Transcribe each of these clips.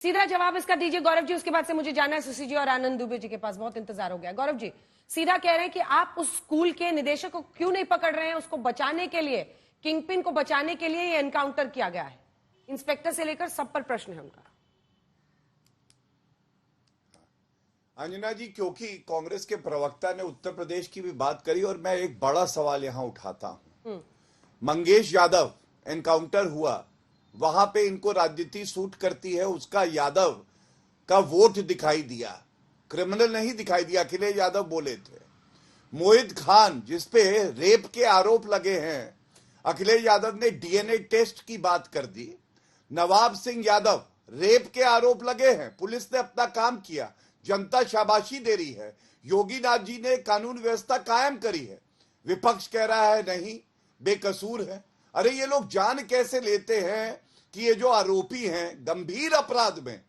सीधा जवाब इसका दीजिए गौरव जी, उसके बाद से मुझे जाना है सुशी जी और आनंद दुबे जी के पास, बहुत इंतजार हो गया। गौरव जी सीधा कह रहे हैं कि आप उस स्कूल के निदेशक को क्यों नहीं पकड़ रहे हैं? उसको बचाने के लिए, किंगपिन को बचाने के लिए ये एनकाउंटर किया गया है। इंस्पेक्टर से लेकर सब पर प्रश्न है उनका। अंजना जी, क्योंकि कांग्रेस के प्रवक्ता ने उत्तर प्रदेश की भी बात करी और मैं एक बड़ा सवाल यहां उठाता हूं। मंगेश यादव एनकाउंटर हुआ, वहां पे इनको राजनीति सूट करती है, उसका यादव का वोट दिखाई दिया, क्रिमिनल नहीं दिखाई दिया। अखिलेश यादव बोले थे। मोहित खान जिसपे रेप के आरोप लगे हैं, अखिलेश यादव ने डीएनए टेस्ट की बात कर दी। नवाब सिंह यादव, रेप के आरोप लगे हैं, पुलिस ने अपना काम किया, जनता शाबाशी दे रही है। योगी नाथ जी ने कानून व्यवस्था कायम करी है, विपक्ष कह रहा है नहीं बेकसूर है। अरे ये लोग जान कैसे लेते हैं कि ये जो आरोपी हैं गंभीर अपराध में,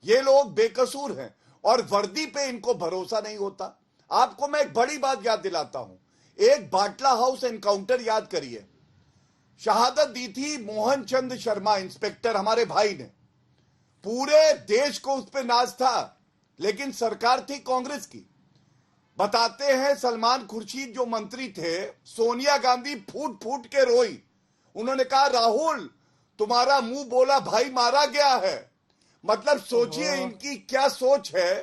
ये लोग बेकसूर हैं और वर्दी पे इनको भरोसा नहीं होता। आपको मैं एक बड़ी बात याद दिलाता हूं, एक बाटला हाउस एनकाउंटर याद करिए। शहादत दी थी मोहन चंद शर्मा इंस्पेक्टर, हमारे भाई ने। पूरे देश को उस पर नाज था, लेकिन सरकार थी कांग्रेस की। बताते हैं सलमान खुर्शीद जो मंत्री थे, सोनिया गांधी फूट फूट के रोई। उन्होंने कहा राहुल तुम्हारा मुंह बोला भाई मारा गया है। मतलब सोचिए इनकी क्या सोच है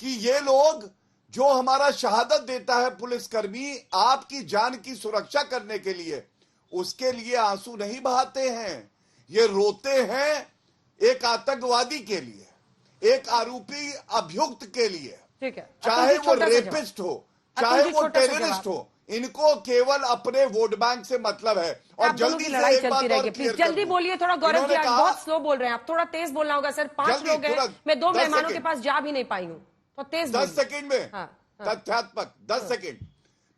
कि ये लोग जो हमारा शहादत देता है पुलिसकर्मी आपकी जान की सुरक्षा करने के लिए, उसके लिए आंसू नहीं बहाते हैं, ये रोते हैं एक आतंकवादी के लिए, एक आरोपी अभियुक्त के लिए। ठीक है, चाहे वो रेपिस्ट हो, चाहे वो टेररिस्ट हो, इनको केवल अपने वोट बैंक से मतलब है। और जल्दी से एक बात और क्लियर जल्दी बोलिए थोड़ा गौरव जी, आप बहुत स्लो बोल रहे हैं, आप थोड़ा तेज बोलना होगा सर। 5 लोग हैं, मैं 2 मेहमानों के पास जा भी नहीं पाई हूँ, तो तेज 10 सेकंड में तथ्यात्मक 10 सेकंड।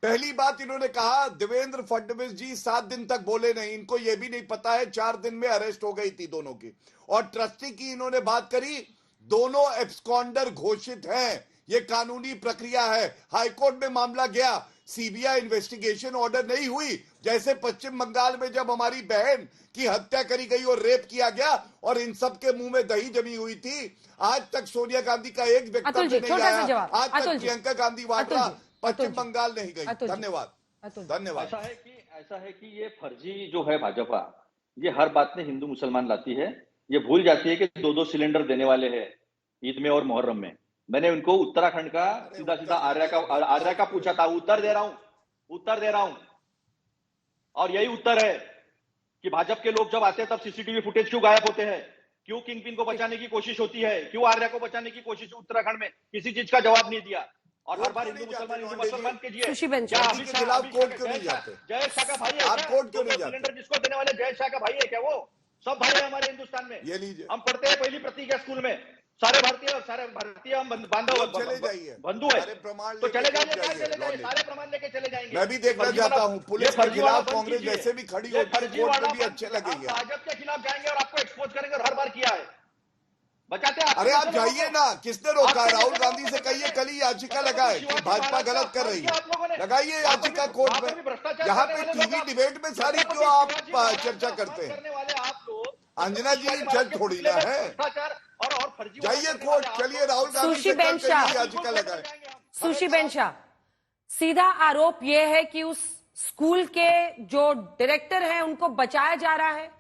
पहली बात इन्होंने कहा देवेंद्र फडणवीस जी 7 दिन तक बोले नहीं, इनको यह भी नहीं पता है 4 दिन में अरेस्ट हो गई थी दोनों की। और ट्रस्टी की इन्होंने बात करी, दोनों एब्सकॉन्डर घोषित हैं, ये कानूनी प्रक्रिया है। हाईकोर्ट में मामला गया, सीबीआई इन्वेस्टिगेशन ऑर्डर नहीं हुई। जैसे पश्चिम बंगाल में जब हमारी बहन की हत्या करी गई और रेप किया गया और इन सब के मुंह में दही जमी हुई थी, आज तक सोनिया गांधी का एक वक्तव्य नहीं आया, आज तक प्रियंका गांधी वाड्रा पश्चिम बंगाल नहीं गई। धन्यवाद धन्यवाद। ऐसा है कि ये फर्जी जो है भाजपा, ये हर बात में हिंदू मुसलमान लाती है। ये भूल जाती है कि 2-2 सिलेंडर देने वाले हैं ईद में और मुहर्रम में। मैंने उनको उत्तराखंड का सीधा आर्या का पूछा था, उत्तर दे रहा हूं और यही उत्तर है कि भाजपा के लोग जब आते हैं तब सीसीटीवी फुटेज क्यों गायब होते हैं, क्यों किंगपिन को बचाने की कोशिश होती है, क्यों आर्या को बचाने की कोशिश, उत्तराखंड में किसी चीज का जवाब नहीं दिया। और हर बार हिंदू मुसलमान कीजिए। कोर्ट क्यों नहीं जाते? जय शाह का भाई है, आप कोर्ट क्यों नहीं जाते? सिलेंडर जिसको देने वाले जय शाह का भाई है क्या? वो सब भाई है हमारे हिंदुस्तान में। ये लीजिए, हम पढ़ते हैं पहली प्रतीक है स्कूल में, सारे भारतीय हम बांधव चले जाइए, बंधु है, तो चले जाइए, सारे प्रमाण लेके चले जाएंगे। मैं भी देखना चाहता हूँ पुलिस के खिलाफ कांग्रेस जैसे भी खड़ी होती है, कोर्ट में भी अच्छे लगेंगे। भाजपा के खिलाफ जाएंगे और आपको एक्सपोज करेंगे, और हर बार किया है, बचाते हैं। अरे आप जाइए ना, किसने रोका? राहुल गांधी से कहिए कल ही याचिका लगाए कि भाजपा गलत कर रही है, लगाइए याचिका कोर्ट में। यहाँ पे टीवी डिबेट में सारी क्यों आप चर्चा करते हैं? अंजना जी जज थोड़ी ना है, जाइए कोर्ट, चलिए राहुल गांधी से याचिका लगाए। सुशी बेंशा, सीधा आरोप यह है कि उस स्कूल के जो डायरेक्टर हैं उनको बचाया जा रहा है,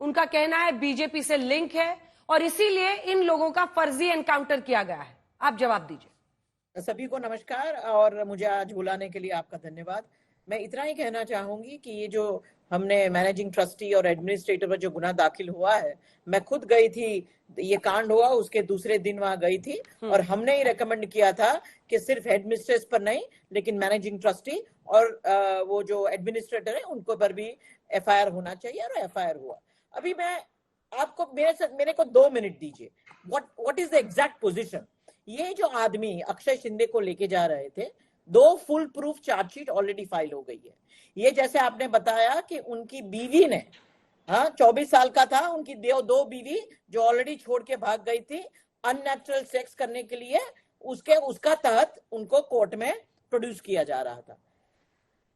उनका कहना है बीजेपी से लिंक है और इसीलिए इन लोगों का फर्जी एनकाउंटर किया गया है। आप जवाब दीजिए। सभी को नमस्कार और मुझे आज बुलाने के लिए आपका धन्यवाद। मैं इतना ही कहना चाहूंगी कि ये जो हमने मैनेजिंग ट्रस्टी और एडमिनिस्ट्रेटर पर जो गुना दाखिल हुआ है, मैं खुद गई थी, ये कांड हुआ उसके दूसरे दिन वहां गई थी और हमने ही रेकमेंड किया था कि सिर्फ हेडमिस्ट्रेस पर नहीं लेकिन मैनेजिंग ट्रस्टी और वो जो एडमिनिस्ट्रेटर है उनको पर भी एफआईआर होना चाहिए और एफआईआर हुआ। अभी मैं आपको मेरे को 2 मिनट दीजिए। What is the exact position? ये जो आदमी अक्षय शिंदे को लेके जा रहे थे, 2 full proof chargesheet already file हो गई है। ये जैसे आपने बताया कि उनकी बीवी ने 24 साल का था, उनकी 2 बीवी जो ऑलरेडी छोड़ के भाग गई थी अननेचुरल सेक्स करने के लिए, उसका तहत उनको कोर्ट में प्रोड्यूस किया जा रहा था।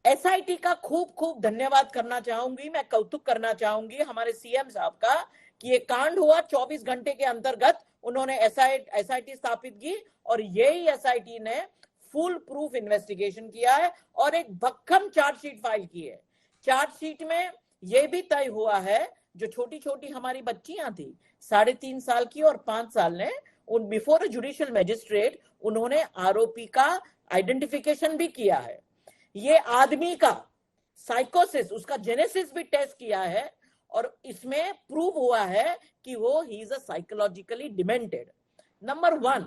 एसआईटी का खूब धन्यवाद करना चाहूंगी, मैं कौतुक करना चाहूंगी हमारे सीएम साहब का कि ये कांड हुआ 24 घंटे के अंतर्गत उन्होंने एसआईटी स्थापित की और यही एसआईटी ने फुल प्रूफ इन्वेस्टिगेशन किया है और एक भक्कम चार्जशीट फाइल की है। चार्जशीट में यह भी तय हुआ है, जो छोटी छोटी हमारी बच्चियां थी 3.5 साल की और 5 साल ने, उन बिफोर जुडिशियल मैजिस्ट्रेट उन्होंने आरोपी का आइडेंटिफिकेशन भी किया है। ये आदमी का साइकोसिस, उसका जेनेसिस भी टेस्ट किया है और इसमें प्रूव हुआ है कि वो he is a psychologically demented. Number 1,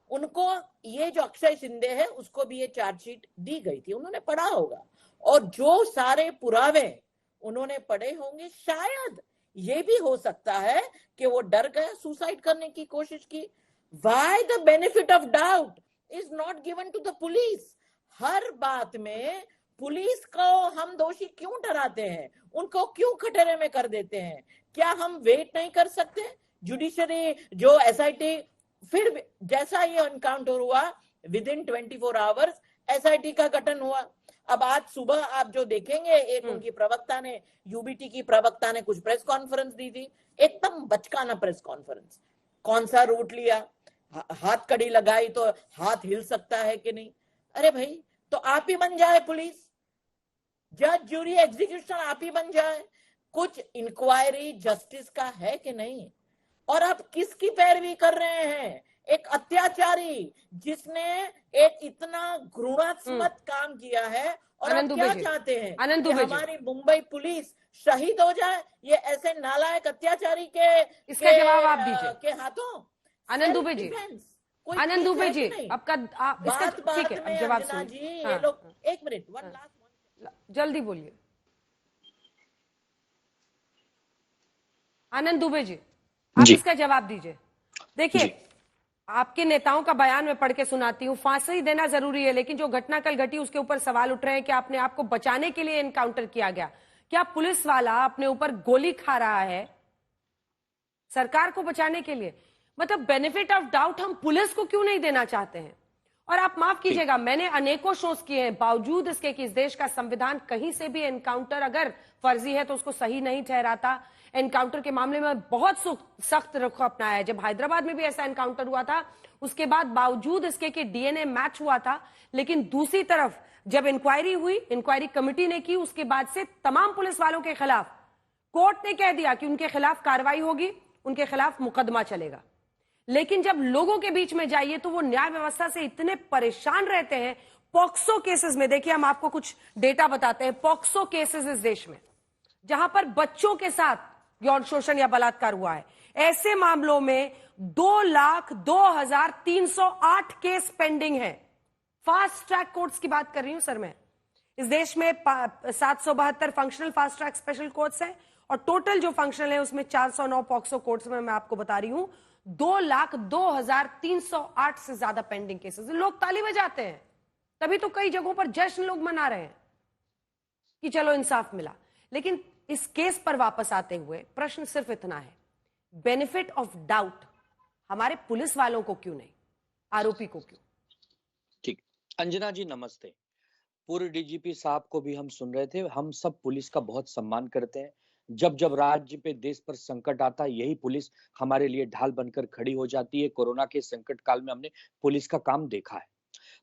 उनको ये जो अक्षय शिंदे है उसको भी ये चार्जशीट दी गई थी, उन्होंने पढ़ा होगा और जो सारे पुरावे उन्होंने पढ़े होंगे, शायद ये भी हो सकता है कि वो डर गए, सुसाइड करने की कोशिश की। Why the benefit of doubt is not given to the police? हर बात में पुलिस को हम दोषी क्यों ठहराते हैं, उनको क्यों खटरे में कर देते हैं? क्या हम वेट नहीं कर सकते? जुडिशरी जो एसआईटी, फिर जैसा ये एनकाउंटर हुआ विद इन 24 आवर्स एसआईटी का गठन हुआ। अब आज सुबह आप जो देखेंगे, एक उनकी प्रवक्ता ने, यूबीटी की प्रवक्ता ने कुछ प्रेस कॉन्फ्रेंस दी थी, एकदम बचकाना प्रेस कॉन्फ्रेंस। कौन सा रूट लिया, हाथ कड़ी लगाई तो हाथ हिल सकता है कि नहीं? अरे भाई, तो आप ही बन जाए पुलिस, जज जूरी एग्जीक्यूशन आप ही बन जाए। कुछ इंक्वायरी जस्टिस का है कि नहीं? और आप किसकी पैरवी कर रहे हैं? एक अत्याचारी जिसने एक इतना घृणास्पद काम किया है, और आप क्या चाहते हैं कि हमारी मुंबई पुलिस शहीद हो जाए ये ऐसे नालायक अत्याचारी के इसका जवाब आप दीजिए के हाथों? आनंद दुबे जी, आनंद दुबे जी, आपका इसका ठीक है, अब जवाब सुनिए। ये लोग, एक मिनट, वन लास्ट, जल्दी बोलिए आनंद दुबे जी, आप इसका जवाब दीजिए। देखिए, आपके नेताओं का बयान मैं पढ़ के सुनाती हूँ। फांसी देना जरूरी है, लेकिन जो घटना कल घटी उसके ऊपर सवाल उठ रहे हैं कि आपने आपको बचाने के लिए एनकाउंटर किया गया। क्या पुलिस वाला अपने ऊपर गोली खा रहा है सरकार को बचाने के लिए? मतलब बेनिफिट ऑफ डाउट हम पुलिस को क्यों नहीं देना चाहते हैं? और आप माफ कीजिएगा, मैंने अनेकों शोज किए हैं, बावजूद इसके कि इस देश का संविधान कहीं से भी एनकाउंटर अगर फर्जी है तो उसको सही नहीं ठहराता। एनकाउंटर के मामले में बहुत सख्त रुख अपनाया है। जब हैदराबाद में भी ऐसा एनकाउंटर हुआ था, उसके बाद बावजूद इसके कि डीएनए मैच हुआ था, लेकिन दूसरी तरफ जब इंक्वायरी हुई, इंक्वायरी कमेटी ने की, उसके बाद से तमाम पुलिस वालों के खिलाफ कोर्ट ने कह दिया कि उनके खिलाफ कार्रवाई होगी, उनके खिलाफ मुकदमा चलेगा। लेकिन जब लोगों के बीच में जाइए तो वो न्याय व्यवस्था से इतने परेशान रहते हैं। पॉक्सो केसेस में देखिए, हम आपको कुछ डेटा बताते हैं। पॉक्सो केसेस इस देश में जहां पर बच्चों के साथ यौन शोषण या बलात्कार हुआ है, ऐसे मामलों में 2,02,308 केस पेंडिंग है। फास्ट ट्रैक कोर्ट्स की बात कर रही हूं सर मैं। इस देश में 772 functional fast track special courts हैं और टोटल जो फंक्शनल है उसमें 409 पॉक्सो कोर्ट्स में मैं आपको बता रही हूं 2,02,308 से ज्यादा पेंडिंग केसेस। लोग ताली बजाते हैं, तभी तो कई जगहों पर जश्न लोग मना रहे हैं कि चलो इंसाफ मिला। लेकिन इस केस पर वापस आते हुए प्रश्न सिर्फ इतना है, बेनिफिट ऑफ डाउट हमारे पुलिस वालों को क्यों नहीं, आरोपी को क्यों? ठीक, अंजना जी नमस्ते। पूर्व डीजीपी साहब को भी हम सुन रहे थे। हम सब पुलिस का बहुत सम्मान करते हैं। जब जब राज्य पे, देश पर संकट आता है, यही पुलिस हमारे लिए ढाल बनकर खड़ी हो जाती है। कोरोना के संकट काल में हमने पुलिस का काम देखा है।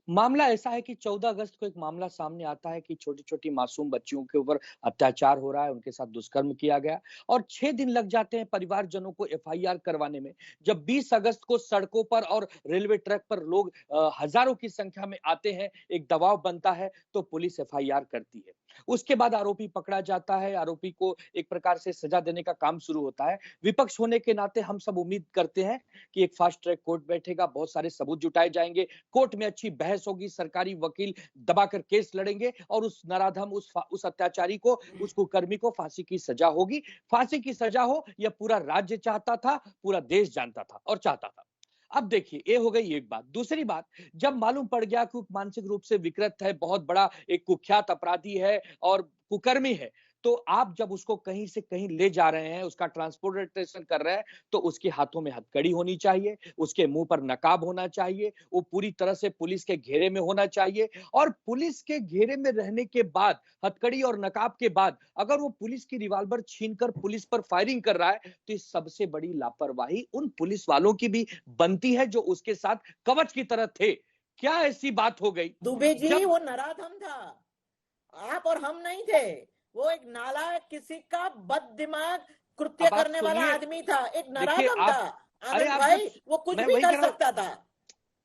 मामला ऐसा है कि 14 अगस्त को एक मामला सामने आता है कि छोटी छोटी मासूम बच्चियों के ऊपर अत्याचार हो रहा है, उनके साथ दुष्कर्म किया गया और 6 दिन लग जाते हैं परिवारजनों को एफआईआर करवाने में। जब 20 अगस्त को सड़कों पर और रेलवे ट्रैक पर लोग हजारों की संख्या में आते हैं, एक दबाव बनता है तो पुलिस एफआईआर करती है। उसके बाद आरोपी पकड़ा जाता है, आरोपी को एक प्रकार से सजा देने का काम शुरू होता है। विपक्ष होने के नाते हम सब उम्मीद करते हैं कि एक फास्ट ट्रैक कोर्ट बैठेगा, बहुत सारे सबूत जुटाए जाएंगे, कोर्ट में अच्छी बहस होगी, सरकारी वकील दबाकर केस लड़ेंगे और उस नराधम, उस अत्याचारी को, उस कुकर्मी को फांसी की सजा होगी। फांसी की सजा हो यह पूरा राज्य चाहता था, पूरा देश जानता था और चाहता था। अब देखिए, ये हो गई एक बात। दूसरी बात, जब मालूम पड़ गया कि मानसिक रूप से विकृत है, बहुत बड़ा एक कुख्यात अपराधी है और कुकर्मी है, तो आप जब उसको कहीं से कहीं ले जा रहे हैं, उसका ट्रांसपोर्टेशन कर रहे हैं, तो उसके हाथों में हथकड़ी होनी चाहिए, उसके मुंह पर नकाब होना चाहिए, वो पूरी तरह से पुलिस के घेरे में होना चाहिए। और पुलिस के घेरे में रहने के बाद, हथकड़ी और नकाब के बाद, अगर वो पुलिस की रिवॉल्वर छीनकर पुलिस पर फायरिंग कर रहा है, तो इस सबसे बड़ी लापरवाही उन पुलिस वालों की भी बनती है जो उसके साथ कवच की तरह थे। क्या ऐसी बात हो गई? दुबे जी, जब वो नराधम था, आप और हम नहीं थे। वो एक नालायक, किसी का बददिमाग कृत्य अब आप करने वाला सुनिए, आदमी था, एक देखिए नराधम आप, था अरे आनंद आप भाई, जब, वो कुछ मैं भी वही कर कह रहा हूं, सकता था।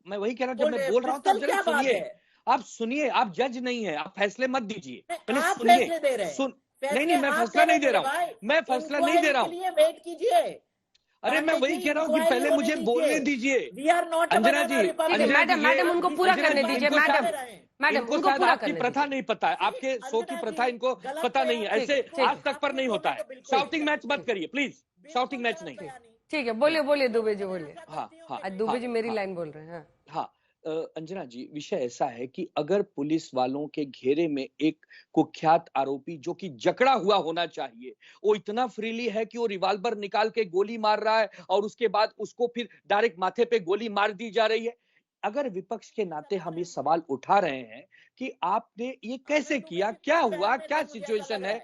मैं वही कह रहा हूं, जब मैं बोल रहा हूं तो आप जरा क्या बात सुनिए, है? आप सुनिए, आप जज नहीं है, आप फैसले मत दीजिए, पहले आप सुनिए। फैसले दे रहे हैं, सुन, नहीं फैसले नहीं, मैं आप फैसला दे रहे नहीं दे मेरे रहा भाई। हूं, मैं फैसला नहीं दे इंक्वायरी रहा के हूं। लिए वेट कीजिए। अरे मैं वही कह रहा हूं कि पहले मुझे बोलने दीजिए। We are not a Anjana बनाना जी, ठीक है अंजना रिपब्लिक। जी, मैडम, मैडम उनको पूरा अंजना करने जी, दीजिए। इनको मैडम, शायद, मैडम इनको उनको शायद पूरा आपकी करने प्रथा दीजिए। नहीं पता है, आपके शो की अंजना प्रथा जी, इनको गलत पता नहीं है, बयान ऐसे ठीक है, आज तक पर नहीं होता है। तो बिल्कुल शाउटिंग मैच मत करिए प्लीज, शाउटिंग मैच नहीं। ठीक है, बोलिए बोलिए दुबे जी, बोलिए। हाँ हाँ आज दुबे जी मेरी हाँ लाइन बोल रहे हैं। हाँ। हाँ, अंजना जी, विषय ऐसा है कि अगर पुलिस वालों के घेरे में एक कुख्यात आरोपी जो कि जकड़ा हुआ होना चाहिए, वो इतना फ्रीली है कि वो रिवॉल्वर निकाल के गोली मार रहा है और उसके बाद उसको फिर डायरेक्ट माथे पे गोली मार दी जा रही है। अगर विपक्ष के नाते हम ये सवाल उठा रहे हैं कि आपने ये कैसे किया, क्या हुआ, क्या सिचुएशन है?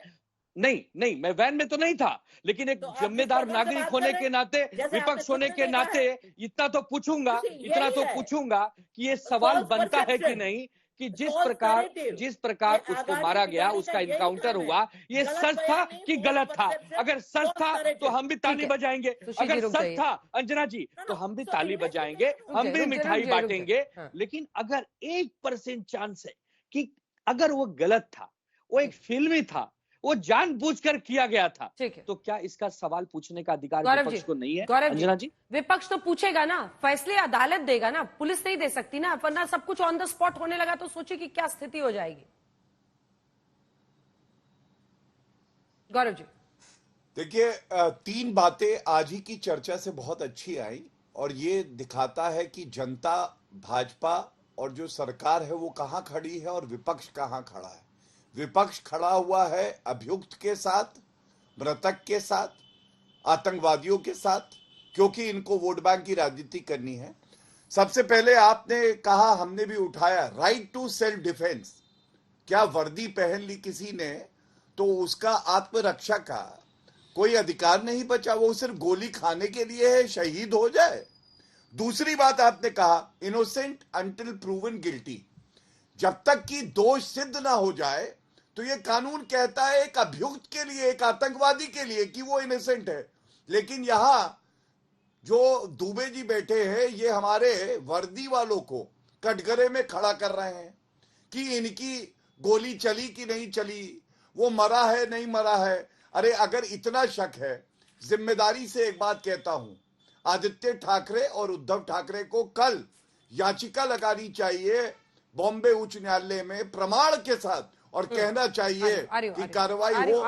नहीं नहीं, मैं वैन में तो नहीं था, लेकिन एक तो आप जिम्मेदार जिस प्रकार से नागरिक बात होने कर रहे के हैं, नाते, जैसे आपने विपक्ष खुद होने ने के देखा नाते है, इतना तो पूछूंगा, यही है। कि ये सवाल फॉल्स बनता है कि परसेप्शन, नहीं कि फॉल्स नैरेटिव, जिस ये प्रकार उसको आगामी मारा गया, तिवारी का उसका यही इनकाउंटर काम है। हुआ, ये गलत सच था बयानी, कि फॉल्स गलत था? परसेप्शन, अगर सच फॉल्स था तो नैरेटिव। हम भी ठीक ताली है बजाएंगे, सुशील जी, अगर रुक सच जाइए, था अंजना जी तो हम भी ताली बजाएंगे, हम भी रुक जाइए, मिठाई रुक जाइए। बांटेंगे। हाँ, लेकिन अगर 1% चांस है कि अगर वो गलत था, वो एक फिल्मी था, वो जानबूझकर किया गया था, ठीक है तो क्या इसका सवाल पूछने का अधिकार गौरव जी, विपक्ष को नहीं है? गौरव जी, अंजना जी, विपक्ष तो पूछेगा ना, फैसले अदालत देगा ना, पुलिस नहीं दे सकती ना, वरना सब कुछ ऑन द स्पॉट होने लगा तो सोचिए कि क्या स्थिति हो जाएगी। गौरव जी, देखिए, तीन बातें आज ही की चर्चा से बहुत अच्छी आई और ये दिखाता है कि जनता, भाजपा और जो सरकार है वो कहां खड़ी है और विपक्ष कहां खड़ा है। विपक्ष खड़ा हुआ है अभियुक्त के साथ, मृतक के साथ, आतंकवादियों के साथ, क्योंकि इनको वोट बैंक की राजनीति करनी है। सबसे पहले आपने कहा, हमने भी उठाया, राइट टू सेल्फ डिफेंस। क्या वर्दी पहन ली किसी ने तो उसका आत्मरक्षा का कोई अधिकार नहीं बचा? वो सिर्फ गोली खाने के लिए है, शहीद हो जाए। दूसरी बात आपने कहा, इनोसेंट अंटिल प्रूवन गिल्टी। जब तक कि दोष सिद्ध ना हो जाए तो ये कानून कहता है एक अभियुक्त के लिए, एक आतंकवादी के लिए, कि वो इनोसेंट है। लेकिन यहां जो दुबे जी बैठे हैं, ये हमारे वर्दी वालों को कटघरे में खड़ा कर रहे हैं कि इनकी गोली चली कि नहीं चली, वो मरा है नहीं मरा है। अरे अगर इतना शक है, जिम्मेदारी से एक बात कहता हूं, आदित्य ठाकरे और उद्धव ठाकरे को कल याचिका लगानी चाहिए बॉम्बे उच्च न्यायालय में प्रमाण के साथ और कहना चाहिए कि कार्रवाई हो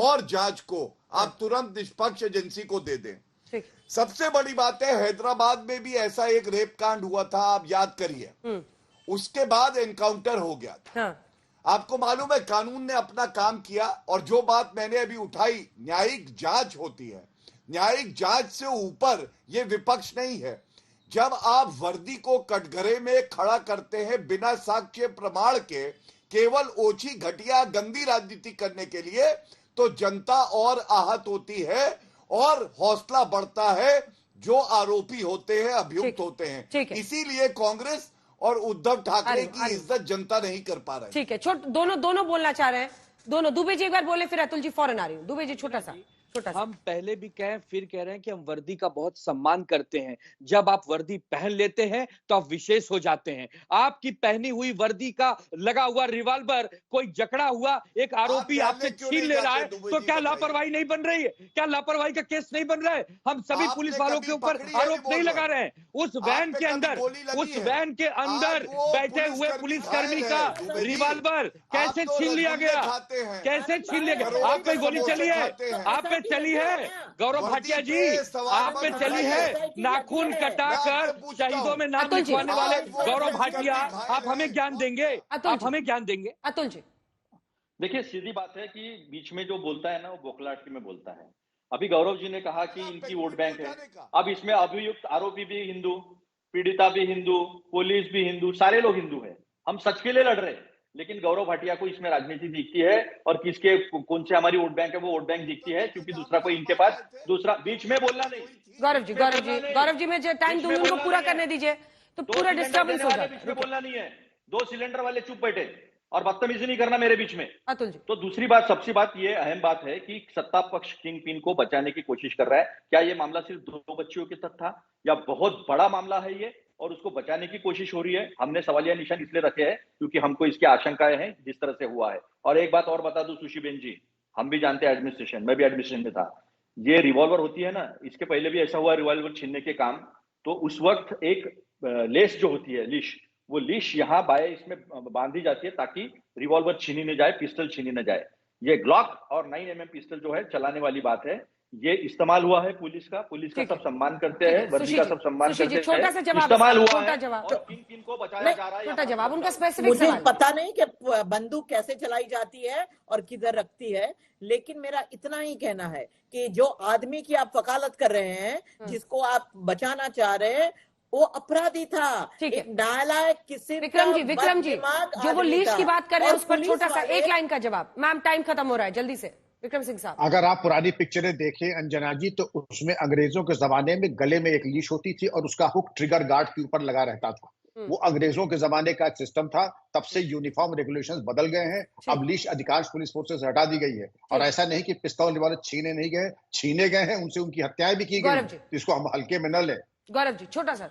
और जांच को आप तुरंत निष्पक्ष एजेंसी को दे दें। सबसे बड़ी बात है, हैदराबाद में भी ऐसा एक रेप कांड हुआ था, आप याद करिए। उसके बाद एनकाउंटर हो गया था। आपको मालूम है, कानून ने अपना काम किया। और जो बात मैंने अभी उठाई, न्यायिक जांच होती है, न्यायिक जांच से ऊपर ये विपक्ष नहीं है। जब आप वर्दी को कटघरे में खड़ा करते हैं बिना साक्ष्य प्रमाण के, केवल ओछी घटिया गंदी राजनीति करने के लिए, तो जनता और आहत होती है और हौसला बढ़ता है जो आरोपी होते हैं, अभियुक्त होते हैं। इसीलिए कांग्रेस और उद्धव ठाकरे की इज्जत जनता नहीं कर पा रहे। ठीक है, दोनों बोलना चाह रहे हैं, दोनों। दुबे जी एक बार बोले, फिर अतुल जी फौरन आ रही हूँ। दुबे जी छोटा सा। हम पहले भी कहें फिर कह रहे हैं कि हम वर्दी का बहुत सम्मान करते हैं। जब आप वर्दी पहन लेते हैं तो आप विशेष हो जाते हैं। आपकी पहनी हुई वर्दी का लगा हुआ रिवॉल्वर कोई जकड़ा हुआ एक आरोपी आपसे छीन ले रहा है तो क्या लापरवाही नहीं बन रही है? क्या लापरवाही का केस नहीं बन रहा है? हम सभी पुलिस वालों के ऊपर आरोप नहीं लगा रहे हैं। उस वैन के अंदर बैठे हुए पुलिसकर्मी का रिवॉल्वर कैसे छीन लिया गया? कैसे छीन लिया गया? आप पे गोली चली है, आप पे चली है, गौरव भाटिया जी, आप पे चली है। नाखून कटाकर शहीदों में नाम लिखवाने वाले गौरव भाटिया, आप हमें ज्ञान देंगे? आप हमें ज्ञान देंगे? अतुल जी, देखिए, सीधी बात है कि बीच में जो बोलता है ना, वो बौखलाहट में बोलता है। अभी गौरव जी ने कहा कि इनकी वोट बैंक है। अब इसमें अभियुक्त आरोपी भी हिंदू, पीड़िता भी हिंदू, पुलिस भी हिंदू, सारे लोग हिंदू हैं। हम सच के लिए लड़ रहे हैं, लेकिन गौरव भाटिया को इसमें राजनीति दिखती है, और किसके कौन से हमारी वोट बैंक है, वो वोट बैंक दिखती है, क्योंकि दूसरा कोई इनके पास दूसरा बीच में बोलना नहीं। गौरव जी मैं टाइम दूंगी, उनको पूरा करने दीजिए, तो पूरा डिस्टर्बेंस हो जाए। बीच में बोलना नहीं है। 2 सिलेंडर वाले चुप बैठे और बदतमीजी नहीं करना मेरे बीच में। अतुल जी, तो दूसरी बात, सबसे बात ये अहम बात है कि सत्ता पक्ष किंग पिन को बचाने की कोशिश कर रहा है। क्या ये मामला सिर्फ 2 बच्चियों के तक था, या बहुत बड़ा मामला है ये, और उसको बचाने की कोशिश हो रही है? हमने सवालिया निशान इसलिए रखे हैं क्योंकि हमको इसकी आशंकाएं हैं जिस तरह से हुआ है। और एक बात और बता दूं सुशी बेन जी, हम भी जानते हैं एडमिनिस्ट्रेशन, मैं भी एडमिनिस्ट्रेशन में था। ये रिवॉल्वर होती है ना, इसके पहले भी ऐसा हुआ रिवॉल्वर छीनने के काम। तो उस वक्त एक लेस जो होती है, लीश, वो लीश यहाँ बाय इसमें बांधी जाती है ताकि रिवॉल्वर छीनी न जाए, पिस्टल छीनी न जाए। ये ग्लॉक और 9mm पिस्टल जो है चलाने वाली बात है, ये इस्तेमाल हुआ है पुलिस का सब सम्मान करते हैं, वर्दी का सब सम्मान करते हैं। छोटा सा जवाब, इस्तेमाल हुआ छोटा है जवाब, और किन को बचाया जा रहा है, छोटा जवाब, उनका स्पेसिफिक मुझे सवाल। पता नहीं कि बंदूक कैसे चलाई जाती है और किधर रखती है, लेकिन मेरा इतना ही कहना है कि जो आदमी की आप वकालत कर रहे हैं, जिसको आप बचाना चाह रहे हैं, वो अपराधी था, एक नालायक किसी विक्रम जी जो वो लीश की बात कर रहे हैं उस पर छोटा सा एक लाइन का जवाब। मैम टाइम खत्म हो रहा है, जल्दी से विक्रम सिंह साहब। अगर आप पुरानी पिक्चरें देखें अंजना जी, तो उसमें अंग्रेजों के जमाने में गले में एक लीश होती थी और उसका हुक ट्रिगर गार्ड के ऊपर लगा रहता था। वो अंग्रेजों के जमाने का एक सिस्टम था। तब से यूनिफॉर्म रेगुलेशंस बदल गए हैं। अब लीश अधिकांश पुलिस फोर्सेस से हटा दी गई है, और ऐसा नहीं कि पिस्तौल वाले छीने नहीं गए, छीने गए हैं, उनसे उनकी हत्याएं भी की गई, इसको हम हल्के में न लें। गौरव जी छोटा सा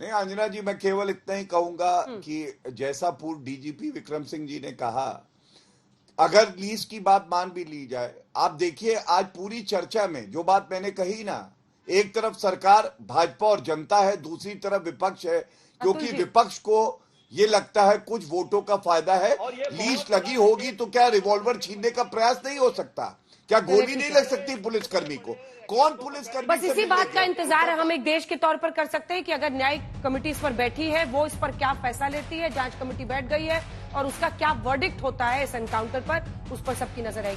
नहीं अंजना जी, मैं केवल इतना ही कहूंगा कि जैसा पूर्व डीजीपी विक्रम सिंह जी ने कहा, अगर लीज की बात मान भी ली जाए, आप देखिए आज पूरी चर्चा में जो बात मैंने कही ना, एक तरफ सरकार भाजपा और जनता है, दूसरी तरफ विपक्ष है, क्योंकि विपक्ष को ये लगता है कुछ वोटों का फायदा है। लीज लगी होगी तो क्या रिवॉल्वर छीनने का प्रयास नहीं हो सकता? क्या गोली नहीं लग सकती पुलिसकर्मी को? कौन पुलिसकर्मी? बस इसी बात का इंतजार हम एक देश के तौर पर कर सकते हैं कि अगर न्यायिक कमेटी इस पर बैठी है, वो इस पर क्या फैसला लेती है, जांच कमेटी बैठ गई है और उसका क्या वर्डिक्ट होता है इस एनकाउंटर पर, उस पर सबकी नजर रहेगी।